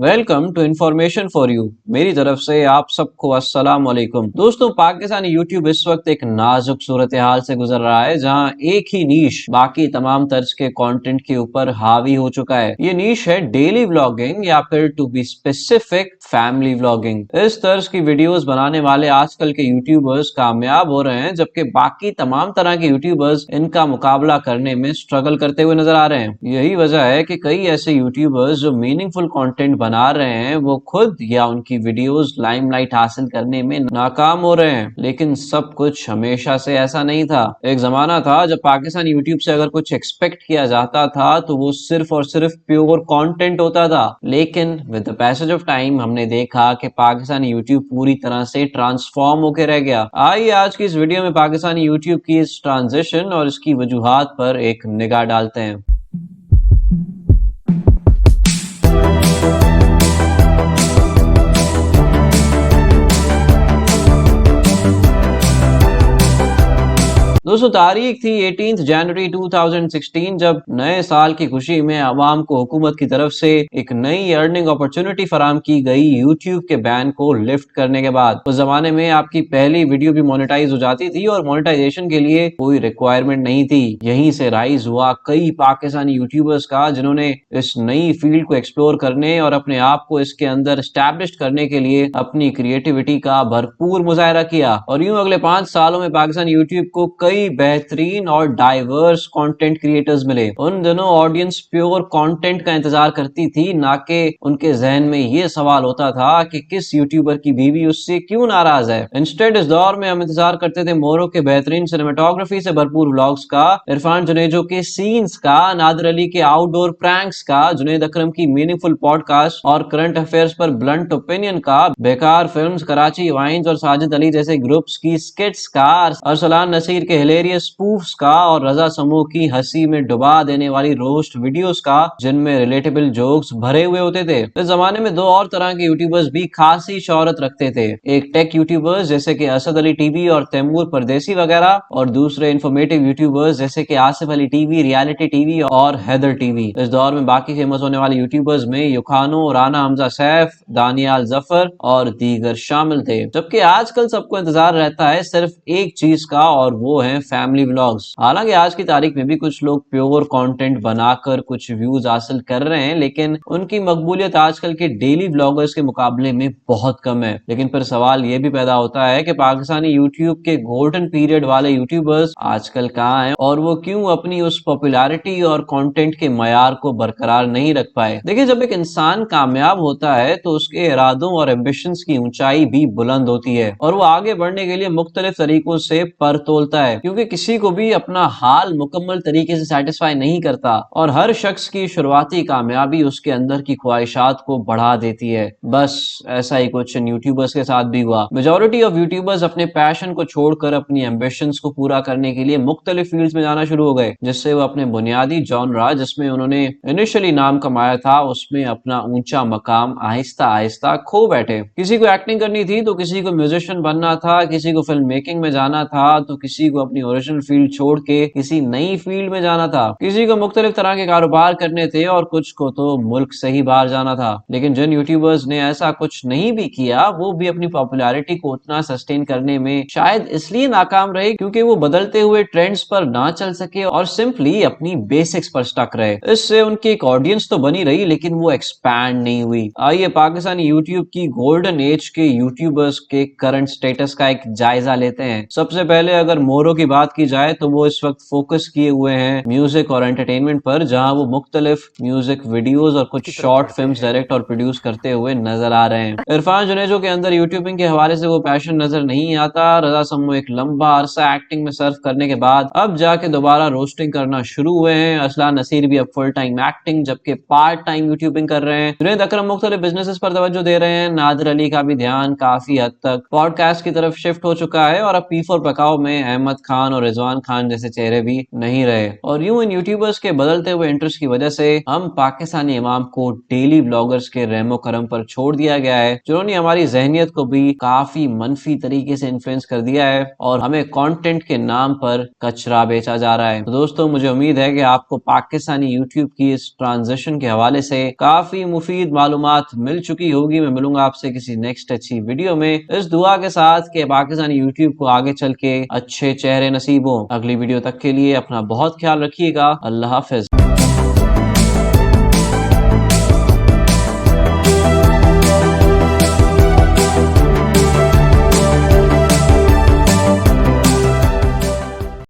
Welcome to information for you. मेरी तरफ से आप सबको अस्सलाम वालेकुम। दोस्तों, पाकिस्तानी यूट्यूब इस वक्त एक नाजुक सूरत हाल से गुजर रहा है, जहां एक ही नीश बाकी तमाम तर्ज के कंटेंट के ऊपर हावी हो चुका है। ये नीश है डेली व्लॉगिंग या फिर to be specific family vlogging. इस तर्ज की वीडियोस बनाने वाले आजकल के यूट्यूबर्स कामयाब हो रहे हैं, जबकि बाकी तमाम तरह के यूट्यूबर्स इनका मुकाबला करने में स्ट्रगल करते हुए नजर आ रहे हैं। यही वजह है कि कई ऐसे यूट्यूबर्स जो मीनिंगफुल कंटेंट बना रहे हैं वो खुद या उनकी वीडियोस लाइमलाइट हासिल करने में नाकाम हो रहे हैं। लेकिन सब कुछ हमेशा से ऐसा नहीं था। एक जमाना था जब पाकिस्तान यूट्यूब से अगर कुछ एक्सपेक्ट किया जाता था तो वो सिर्फ और सिर्फ प्योर कंटेंट होता था। लेकिन with the passage of time हमने देखा कि पाकिस्तानी यूट्यूब पूरी तरह से ट्रांसफॉर्म होकर रह गया। आइए आज की इस वीडियो में पाकिस्तानी यूट्यूब की इस ट्रांजिशन और इसकी वजूहात पर एक निगाह डालते हैं। दोस्तों, तारीख थी 18 जनवरी 2016, जब नए साल की खुशी में आवाम को हुकूमत की तरफ से एक नई अर्निंग अपॉर्चुनिटी फराम की गई यूट्यूब के बैन को लिफ्ट करने के बाद। उस जमाने में आपकी पहली वीडियो भी मोनेटाइज हो जाती थी और मोनेटाइजेशन के लिए कोई रिक्वायरमेंट नहीं थी। यहीं से राइज हुआ कई पाकिस्तानी यूट्यूबर्स का, जिन्होंने इस नई फील्ड को एक्सप्लोर करने और अपने आप को इसके अंदर एस्टैब्लिश करने के लिए अपनी क्रिएटिविटी का भरपूर मुजाहरा किया। और यूं अगले 5 सालों में पाकिस्तान यूट्यूब को कई बेहतरीन और डाइवर्स कंटेंट क्रिएटर्स मिले। उन दिनों ऑडियंस प्योर कंटेंट का इंतजार करती थी, ना कि उनके जहन में ये सवाल होता था कि किस यूट्यूबर की बीवी उससे क्यों नाराज है। इंस्टेड इस दौर में हम इंतजार करते थे मोरो के बेहतरीन सिनेमेटोग्राफी से भरपूर व्लॉग्स का, इरफान जुनेजो के सीन्स का, नादिर अली के आउटडोर प्रैंक्स का, जुनेद अकरम की मीनिंगफुल पॉडकास्ट और करंट अफेयर्स पर ब्लंट ओपिनियन का, बेकार फिल्म्स, कराची वाइन्स और साजिद अली जैसे ग्रुप्स की स्किट्स का, अरसलान नसीर के हिलेरियस स्पूफ्स का और रजा समूह की हंसी में डुबा देने वाली रोस्ट वीडियोस का, जिनमें रिलेटेबल जोक्स भरे हुए होते थे। इस जमाने में दो और तरह के यूट्यूबर्स भी खासी शोहरत रखते थे। एक टेक यूट्यूबर्स जैसे कि असद अली टीवी और तैमूर परदेसी वगैरह, और दूसरे इंफॉर्मेटिव यूट्यूबर्स जैसे कि Asif Ali TV, reality TV और हैदर टीवी। इस दौर में बाकी फेमस होने वाले यूट्यूबर्स में युखानो, राना हमजा सैफ, दानियाल जफर और दीगर शामिल थे। जबकि आजकल सबको इंतजार रहता है सिर्फ एक चीज का, और वो है फैमिली व्लॉग्स। हालांकि आज की तारीख में भी कुछ लोग प्योर कंटेंट बनाकर कुछ व्यूज हासिल कर रहे हैं, लेकिन उनकी मकबूलियत आजकल के डेली व्लॉगर्स के मुकाबले में बहुत कम है। लेकिन फिर सवाल ये भी पैदा होता है कि पाकिस्तानी यूट्यूब के गोल्डन पीरियड वाले यूट्यूबर्स आजकल कहाँ हैं, और वो क्यों अपनी उस पॉपुलैरिटी और कंटेंट के मयार को बरकरार नहीं रख पाए। देखिए, जब एक इंसान कामयाब होता है तो उसके इरादों और एम्बिशंस की ऊंचाई भी बुलंद होती है, और वो आगे बढ़ने के लिए मुख्तलिफ तरीकों से पर तोलता है, क्योंकि किसी को भी अपना हाल मुकम्मल तरीके से सेटिस्फाई नहीं करता, और हर शख्स की शुरुआती कामयाबी उसके अंदर की ख्वाहिशात को बढ़ा देती है। बस ऐसा ही कुछ इन यूट्यूबर्स के साथ भी हुआ। मेजॉरिटी ऑफ यूट्यूबर्स अपने पैशन को छोड़कर अपनी एम्बिशंस को पूरा करने के लिए मुख्तलिफ फील्ड्स में जाना शुरू हो गए, जिससे वो अपने बुनियादी जॉनरा, जिसमें उन्होंने इनिशियली नाम कमाया था, उसमें अपना ऊंचा मकाम आहिस्ता आहिस्ता खो बैठे। किसी को एक्टिंग करनी थी तो किसी को म्यूजिशियन बनना था, किसी को फिल्म मेकिंग में जाना था तो किसी को अपनी ओरिजिनल फील्ड छोड़ के किसी नई फील्ड में जाना था, किसी को मुख्तलिफ तरह के कारोबार करने थे और कुछ को तो मुल्क से ही बाहर जाना था। लेकिन जिन यूट्यूबर्स ने ऐसा कुछ नहीं भी किया, वो भी अपनी पॉपुलैरिटी को उतना सस्टेन करने में शायद इसलिए नाकाम रहे क्योंकि वो बदलते हुए ट्रेंड्स पर ना चल सके और सिंपली अपनी बेसिक्स पर स्टक रहे। इससे उनकी एक ऑडियंस तो बनी रही, लेकिन वो एक्सपैंड नहीं हुई। आइए पाकिस्तानी यूट्यूब की गोल्डन एज के यूट्यूबर्स के करंट स्टेटस का एक जायजा लेते हैं। सबसे पहले अगर मोरो की बात की जाए तो वो इस वक्त फोकस किए हुए हैं म्यूजिक और एंटरटेनमेंट पर, जहां वो मुख्तलिफ म्यूजिक वीडियोस और कुछ शॉर्ट फिल्म्स डायरेक्ट और प्रोड्यूस करते हुए नजर आ रहे हैं। इरफान जुनेजो के अंदर यूट्यूबिंग के हवाले से वो पैशन नजर नहीं आता। रजा समूह एक लंबा अरसा एक्टिंग में सर्व करने के बाद अब जाके दोबारा रोस्टिंग करना शुरू हुए हैं। असलान नसीर भी अब फुल टाइम एक्टिंग जबकि पार्ट टाइम यूट्यूबिंग कर रहे हैं। जुनेद अकरम मुख्तलिफ बिजनेसेस पर तवज्जो दे रहे हैं। नादिर अली का भी ध्यान काफी हद तक पॉडकास्ट की तरफ शिफ्ट हो चुका है, और अब पी4 पकाओ में अहमद خان اور رضوان خان جیسے چہرے بھی نہیں رہے، اور یوں ان یوٹیوبرز کے بدلتے ہوئے انٹرسٹ کی وجہ سے ہم پاکستانی عوام کو ڈیلی بلاگرز کے رحم و کرم پر چھوڑ دیا گیا ہے، جنہوں نے ہماری ذہنیت کو بھی کافی منفی طریقے سے انفلوئنس کر دیا ہے اور ہمیں کانٹینٹ کے نام پر کچرا بیچا جا رہا ہے۔ تو دوستوں مجھے امید ہے کہ آپ کو پاکستانی یوٹیوب کی اس ٹرانزیشن کے حوالے سے کافی مفید معلومات مل چکی ہوگی۔ میں ملوں گا آپ سے کسی نیکسٹ اچھی ویڈیو میں، اس دعا کے ساتھ کہ پاکستانی یوٹیوب کو آگے چل کے اچھے چہرے نصیب ہوں۔ اگلی ویڈیو تک کے لیے اپنا بہت خیال رکھیے گا۔ اللہ حافظ۔